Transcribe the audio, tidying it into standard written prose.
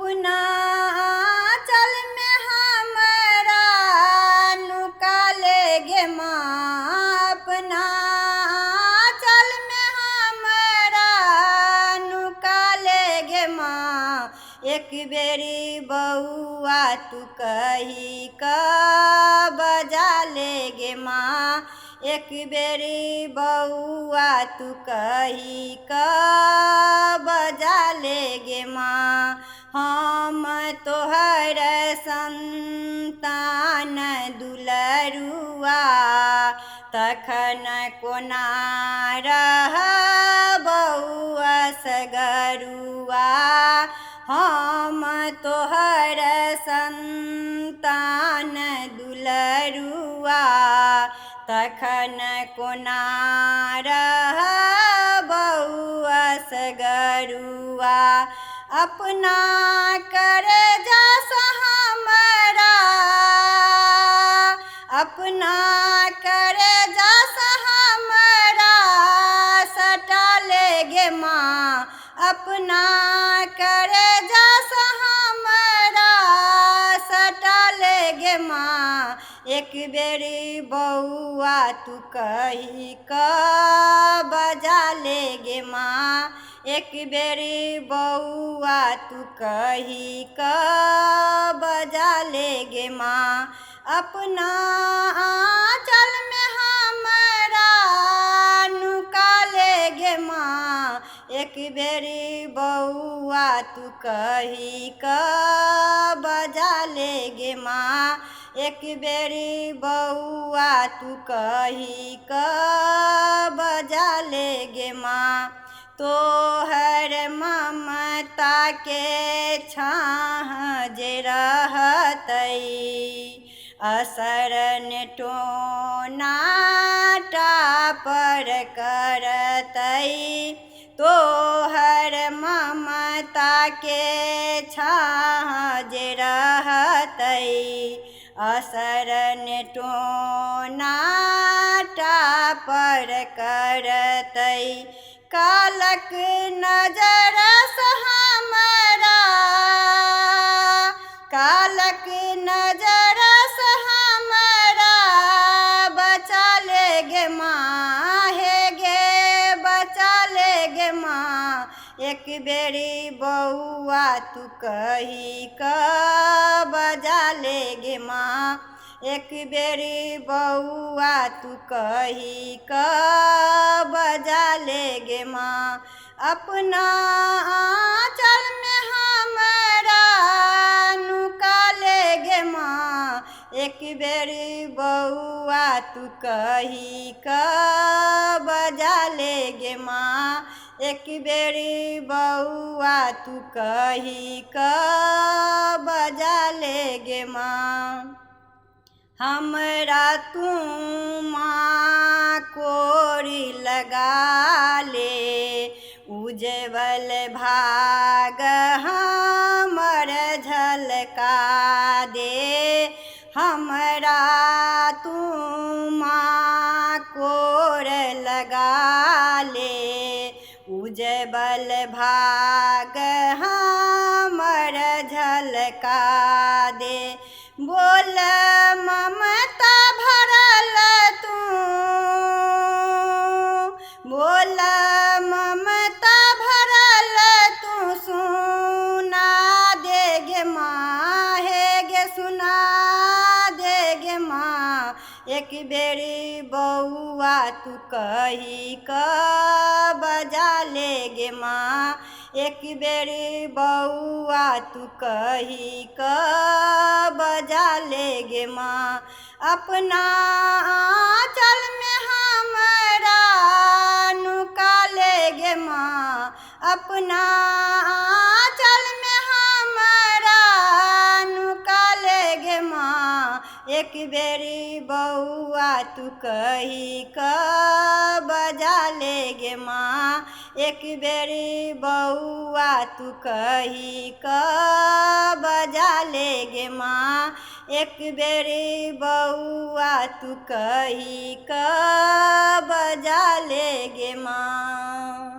अपना आँचल में हमरा नुका ले गे माँ, अपना आँचल में हमरा नुका ले गे माँ। एक बेरी बउआ तू कही क बजा ले गे माँ, एक बेरी बउआ तू कही क बजा ले गे माँ। हम तोहर संतान दुलरुआ, तखन कोना रहबौ असगरुआ। हम तोहर संतान दुलरुआ, तखन कोना रहबौ असगरुआ। अपना करजा सँ हमरा, अपना करजा सँ हमरा सटा ले गे माँ, अपना करजा सँ हमरा सटा ले गे माँ। एक बेरी बउआ तू कही क बजा ले गे माँ, एक बेरी बउआ तू कही क बजा ले गे माँ। अपना आँचल में हमरा नुका ले गे माँ, एक बेरी बउआ तू कही क बजा ले गे माँ, एक बेरी बउआ तू कही क बजा ले गे माँ। तोहर ममता के छाह जे रहतै, असरन टोना टापर करतै। तोहर ममता के छाह जे रहतै, असरन टोना टापर करतै। कालक नजर सँ हमरा, कालक नजर सँ हमरा बचा ले गे माँ, हे गे बचा ले गे माँ। एक बेरी बउआ तू कही क बजा ले गे माँ, एक बेरी बउआ तू कही क बजा ले गे माँ। अपना आँचल में हमरा नुका ले गे माँ, एक बेरी बउआ तू कही क बजा ले गे माँ, एक बेरी बउआ तू कही क बजा ले गे माँ। हमरा तू माँ कोरी लगा ले, उज्जवल भाग हमर झलका दे। हमरा तू माँ कोर लगा ले, उज्जवल भाग हमर झलका दे। बोल ममता भरल तू, बोल ममता भरल तू सुना दे गे माँ, हे गे सुना दे गे माँ। एक बेरी बउआ तू कही क बजा ले गे माँ, एक बेरी बउआ तू कही क बजा ले गे माँ। अपना आँचल में हमरा नुका ले गे माँ, अपना आँचल में हमरा नुका ले गे माँ। एक बेरी बउआ तू कही क बजा ले गे माँ, एक बेरी बउआ तू कही क बजा ले गे माँ, एक बेरी बउआ तू कही क बजा ले गे माँ।